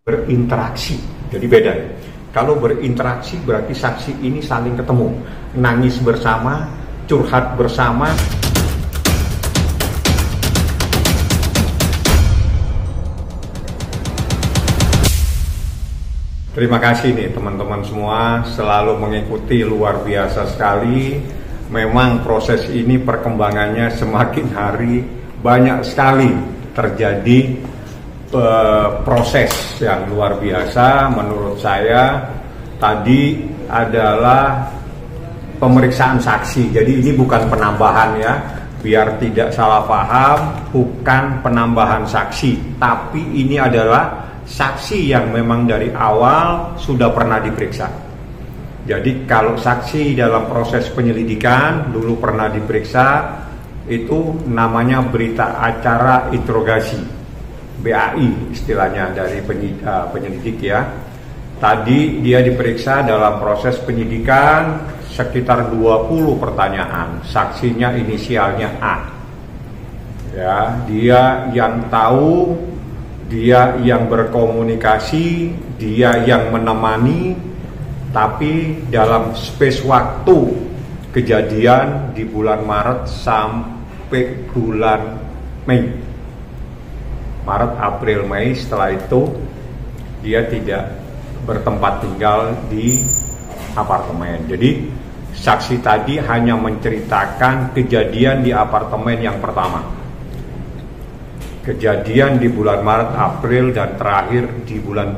berinteraksi. Jadi beda ya. Kalau berinteraksi berarti saksi ini saling ketemu, nangis bersama, curhat bersama. Terima kasih nih teman-teman semua, selalu mengikuti, luar biasa sekali. Memang proses ini perkembangannya semakin hari banyak sekali terjadi proses yang luar biasa. Menurut saya tadi adalah pemeriksaan saksi, jadi ini bukan penambahan ya, biar tidak salah paham, bukan penambahan saksi, tapi ini adalah saksi yang memang dari awal sudah pernah diperiksa. Jadi kalau saksi dalam proses penyelidikan dulu pernah diperiksa, itu namanya berita acara interogasi, BAI istilahnya dari penyelidik ya. Tadi dia diperiksa dalam proses penyidikan sekitar 20 pertanyaan. Saksinya inisialnya A. Ya, dia yang tahu, dia yang berkomunikasi, dia yang menemani, tapi dalam space waktu kejadian di bulan Maret sampai bulan Mei. Maret, April, Mei, setelah itu dia tidak bertempat tinggal di apartemen. Jadi saksi tadi hanya menceritakan kejadian di apartemen yang pertama, kejadian di bulan Maret, April, dan terakhir di bulan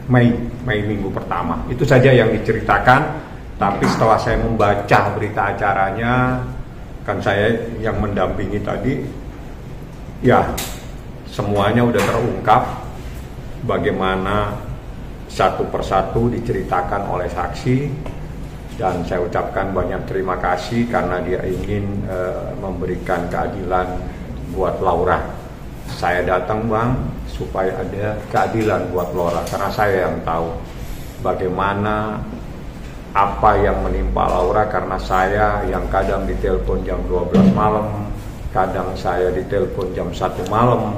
Mei minggu pertama. Itu saja yang diceritakan. Tapi setelah saya membaca berita acaranya, kan saya yang mendampingi tadi, ya semuanya udah terungkap bagaimana satu persatu diceritakan oleh saksi. Dan saya ucapkan banyak terima kasih karena dia ingin memberikan keadilan buat Laura. Saya datang bang supaya ada keadilan buat Laura, karena saya yang tahu bagaimana apa yang menimpa Laura, karena saya yang kadang ditelepon jam 12 malam, kadang saya ditelepon jam 1 malam,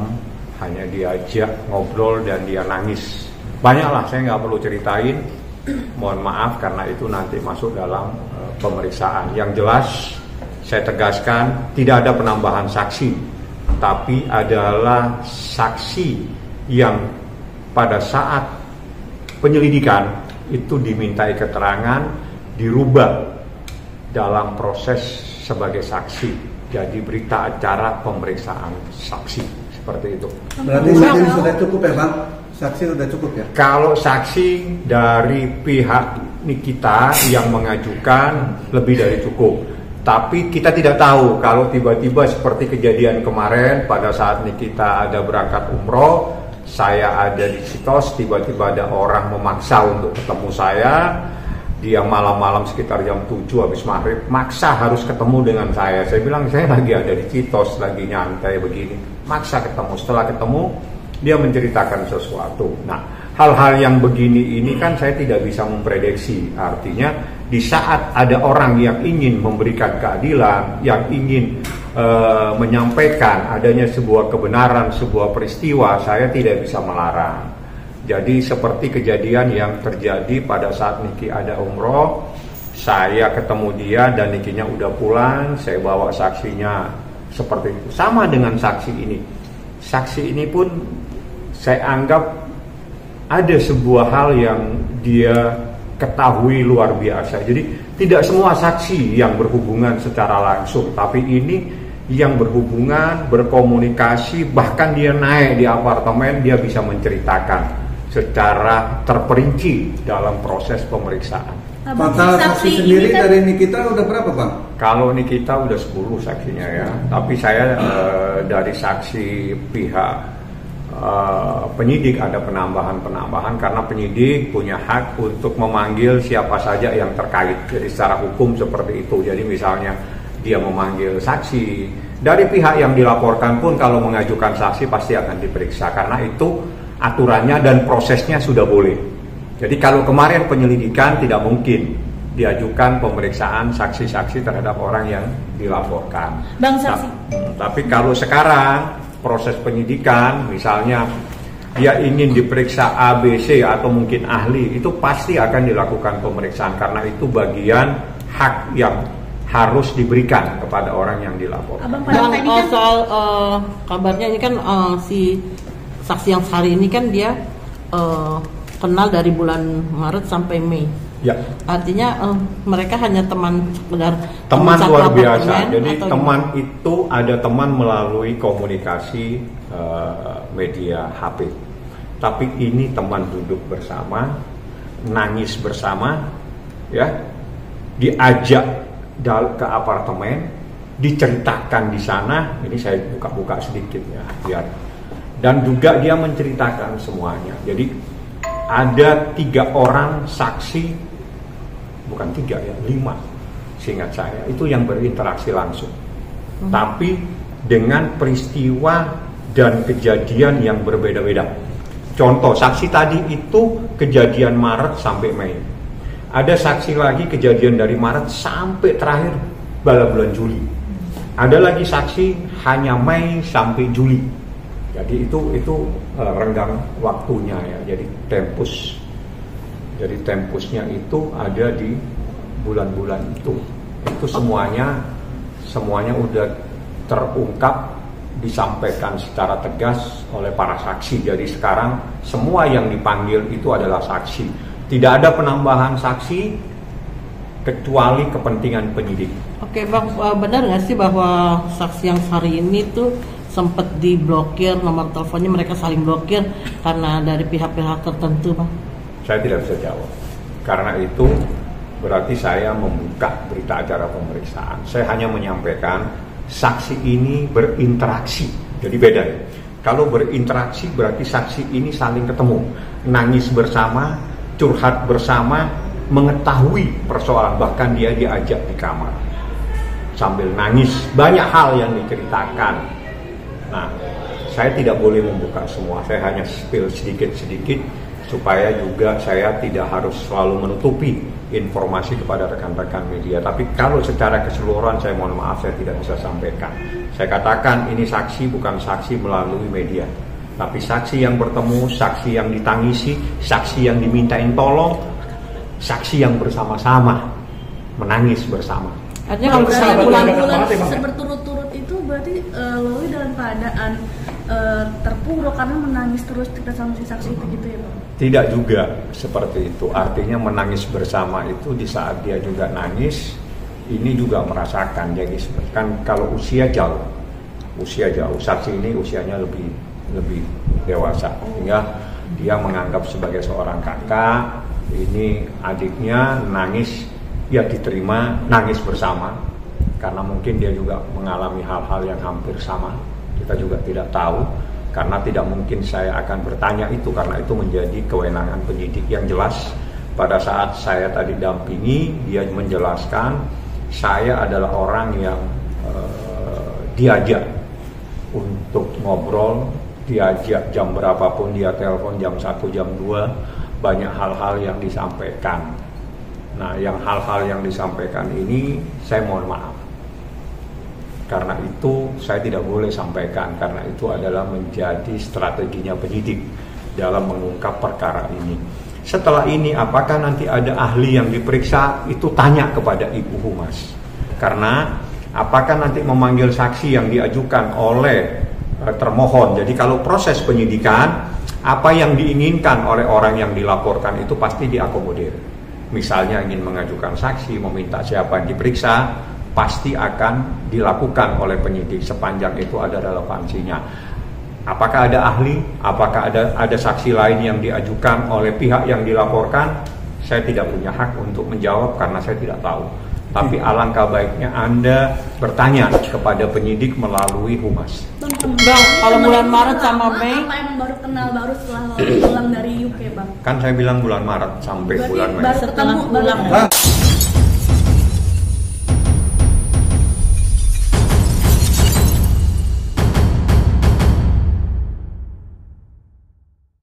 hanya diajak ngobrol dan dia nangis. Banyaklah, saya nggak perlu ceritain, mohon maaf karena itu nanti masuk dalam pemeriksaan. Yang jelas saya tegaskan tidak ada penambahan saksi, tapi adalah saksi yang pada saat penyelidikan itu dimintai keterangan, dirubah dalam proses sebagai saksi. Jadi berita acara pemeriksaan saksi. Seperti itu. Berarti saksi sudah cukup ya Bang? Saksi sudah cukup ya? Kalau saksi dari pihak Nikita yang mengajukan lebih dari cukup. Tapi kita tidak tahu kalau tiba-tiba seperti kejadian kemarin pada saat Nikita ada berangkat umroh, saya ada di Citos, tiba-tiba ada orang memaksa untuk ketemu saya. Dia malam-malam sekitar jam 7 habis maghrib maksa harus ketemu dengan saya. Saya bilang saya lagi ada di Citos, lagi nyantai begini. Maksa ketemu. Setelah ketemu dia menceritakan sesuatu. Nah, hal-hal yang begini ini kan saya tidak bisa memprediksi. Artinya di saat ada orang yang ingin memberikan keadilan, yang ingin menyampaikan adanya sebuah kebenaran, sebuah peristiwa, saya tidak bisa melarang. Jadi seperti kejadian yang terjadi pada saat Niki ada umroh, saya ketemu dia dan Nikinya udah pulang, saya bawa saksinya seperti itu. Sama dengan saksi ini. Saksi ini pun saya anggap ada sebuah hal yang dia ketahui luar biasa. Jadi tidak semua saksi yang berhubungan secara langsung, tapi ini yang berhubungan, berkomunikasi, bahkan dia naik di apartemen, dia bisa menceritakan secara terperinci dalam proses pemeriksaan. Total saksi sendiri kan dari Nikita udah berapa Bang? Kalau Nikita udah 10 saksinya ya, tapi saya dari saksi pihak penyidik ada penambahan karena penyidik punya hak untuk memanggil siapa saja yang terkait. Jadi secara hukum seperti itu. Jadi misalnya dia memanggil saksi dari pihak yang dilaporkan pun kalau mengajukan saksi pasti akan diperiksa karena itu aturannya dan prosesnya sudah boleh. Jadi kalau kemarin penyelidikan tidak mungkin diajukan pemeriksaan saksi-saksi terhadap orang yang dilaporkan. Bang saksi. Tapi kalau sekarang proses penyidikan misalnya dia ingin diperiksa A, B, C atau mungkin ahli, itu pasti akan dilakukan pemeriksaan karena itu bagian hak yang harus diberikan kepada orang yang dilapor. Bang, soal kabarnya ini kan si saksi yang hari ini kan dia kenal dari bulan Maret sampai Mei. Ya. Artinya mereka hanya teman luar biasa. Jadi teman itu ada teman melalui komunikasi media HP. Tapi ini teman duduk bersama, nangis bersama, ya, diajak ke apartemen, diceritakan di sana. Ini saya buka-buka sedikit ya, biar. Dan juga dia menceritakan semuanya. Jadi ada 3 orang saksi, bukan 3 ya, 5 seingat saya, itu yang berinteraksi langsung. Tapi dengan peristiwa dan kejadian yang berbeda-beda. Contoh, saksi tadi itu kejadian Maret sampai Mei. Ada saksi lagi kejadian dari Maret sampai terakhir pada bulan Juli. Ada lagi saksi hanya Mei sampai Juli. Jadi itu renggang waktunya ya. Jadi tempusnya itu ada di bulan-bulan itu. Itu semuanya udah terungkap, disampaikan secara tegas oleh para saksi. Jadi sekarang semua yang dipanggil itu adalah saksi. Tidak ada penambahan saksi kecuali kepentingan penyidik. Oke Bang, benar nggak sih bahwa saksi yang hari ini tuh sempat diblokir nomor teleponnya, mereka saling blokir karena dari pihak-pihak tertentu, Bang? Saya tidak bisa jawab. Karena itu berarti saya membuka berita acara pemeriksaan. Saya hanya menyampaikan saksi ini berinteraksi. Jadi beda ya. Kalau berinteraksi berarti saksi ini saling ketemu, nangis bersama, curhat bersama, mengetahui persoalan, bahkan dia diajak di kamar sambil nangis, banyak hal yang diceritakan. Nah, saya tidak boleh membuka semua, saya hanya spill sedikit-sedikit supaya juga saya tidak harus selalu menutupi informasi kepada rekan-rekan media. Tapi kalau secara keseluruhan saya mohon maaf, saya tidak bisa sampaikan. Saya katakan ini saksi bukan saksi melalui media, tapi saksi yang bertemu, saksi yang ditangisi, saksi yang dimintain tolong, saksi yang bersama-sama menangis bersama. Artinya kalau misalnya bulan-bulan berturut-turut itu berarti Loli dalam keadaan terpuruk karena menangis terus kita sama si saksi itu gitu ya Bang? Tidak juga seperti itu. Artinya menangis bersama itu di saat dia juga nangis, ini juga merasakan. Jadi kan kalau usia jauh, saksi ini usianya lebih dewasa, sehingga dia menganggap sebagai seorang kakak. Ini adiknya nangis, ya diterima, nangis bersama karena mungkin dia juga mengalami hal-hal yang hampir sama. Kita juga tidak tahu karena tidak mungkin saya akan bertanya itu karena itu menjadi kewenangan penyidik. Yang jelas pada saat saya tadi dampingi, dia menjelaskan saya adalah orang yang diajak untuk ngobrol, diajak jam berapapun dia telepon, jam 1, jam 2, banyak hal-hal yang disampaikan. Nah, yang hal-hal yang disampaikan ini saya mohon maaf. Karena itu saya tidak boleh sampaikan, karena itu adalah menjadi strateginya penyidik dalam mengungkap perkara ini. Setelah ini apakah nanti ada ahli yang diperiksa, itu tanya kepada Ibu Humas. Karena apakah nanti memanggil saksi yang diajukan oleh termohon. Jadi kalau proses penyidikan, apa yang diinginkan oleh orang yang dilaporkan itu pasti diakomodir. Misalnya ingin mengajukan saksi, meminta siapa yang diperiksa, pasti akan dilakukan oleh penyidik sepanjang itu ada relevansinya. Apakah ada ahli, apakah ada saksi lain yang diajukan oleh pihak yang dilaporkan, saya tidak punya hak untuk menjawab karena saya tidak tahu. Tapi alangkah baiknya Anda bertanya kepada penyidik melalui Humas. Bang, kalau bulan Maret sama Mei, apa emang baru kenal baru setelah pulang dari UK Bang? Kan saya bilang bulan Maret sampai berarti bulan Mei. baru ketemu, baru